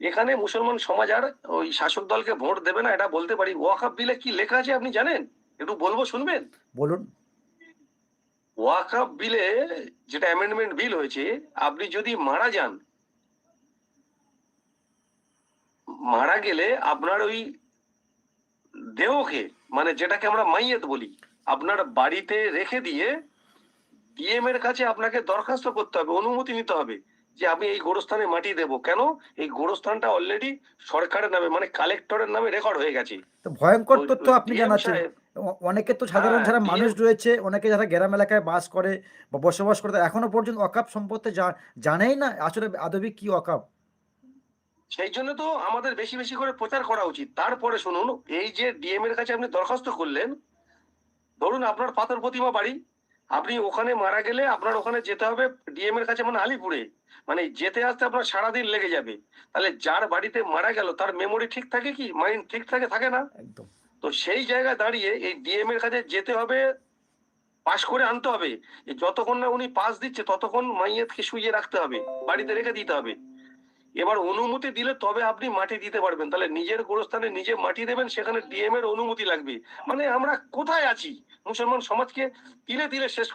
এখানে মুসলমান সমাজ আর ওই শাসক দলকে ভোট দেবে না, এটা বলতে পারি। ওয়াকফ বিলে কি লেখা আছে আপনি জানেন? একটু বলবো, শুনবেন? বলুন। ওয়াকফ বিলে, যেটা অ্যামেন্ডমেন্ট বিল হয়েছে, আপনি যদি মারা যান, মারা গেলে আপনার ওই দেহকে, মানে যেটাকে আমরা মাইয়াত বলি, আপনার বাড়িতে রেখে দিয়ে ডিএম এর কাছে আপনাকে দরখাস্ত করতে হবে, অনুমতি নিতে হবে যে আমি এই গোরস্থানে মাটি দেব। কেন? এই গোরস্থানটা অলরেডি সরকারের নামে, মানে কালেক্টরের নামে রেকর্ড হয়ে গেছে। তো ভয়ংকর তো তথ্য আপনি ডিএম জানাচ্ছেন। সাহেব, অনেকে তো সাধারণ হ্যাঁ যারা মানুষ ডিএম, রয়েছে, অনেকে যারা গ্রাম এলাকায় বাস করে বা বসবাস করে তারা এখনো পর্যন্ত ওয়াকাব সম্পর্কে জানেই না আসলে আদবে কি ওয়াকাব। সেই জন্য তো আমাদের বেশি বেশি করে প্রচার করা উচিত। তারপরে শুনুন, এই যে ডিএম এর কাছে আপনি দরখাস্ত করলেন, ধরুন আপনার পাথর প্রতিমা বাড়ি, আপনি ওখানে মারা গেলে আপনার ওখানে যেতে হবে ডিএম এর কাছে, মানে আলিপুরে, মানে যেতে আসতে আপনার সারাদিন লেগে যাবে। তাহলে যার বাড়িতে মারা গেল তার মেমোরি ঠিক থাকে কি, মাইন্ড ঠিক থাকে, থাকে না? একদম। তো সেই জায়গায় দাঁড়িয়ে এই ডিএম এর কাছে যেতে হবে, পাশ করে আনতে হবে। যতক্ষণ না উনি পাস দিচ্ছে ততক্ষণ মাইয়াতকে শুইয়ে রাখতে হবে, বাড়িতে রেখে দিতে হবে। এবার অনুমতি দিলে তবে আপনি মাটি দিতে পারবেন। তাহলে নিজের গোরস্থানে নিজে মাটি দেবেন, সেখানে ডিএম এর অনুমতি লাগবে। মানে আমরা কোথায় আছি? মুসলমান সমাজকে তিলে তিলে শেষ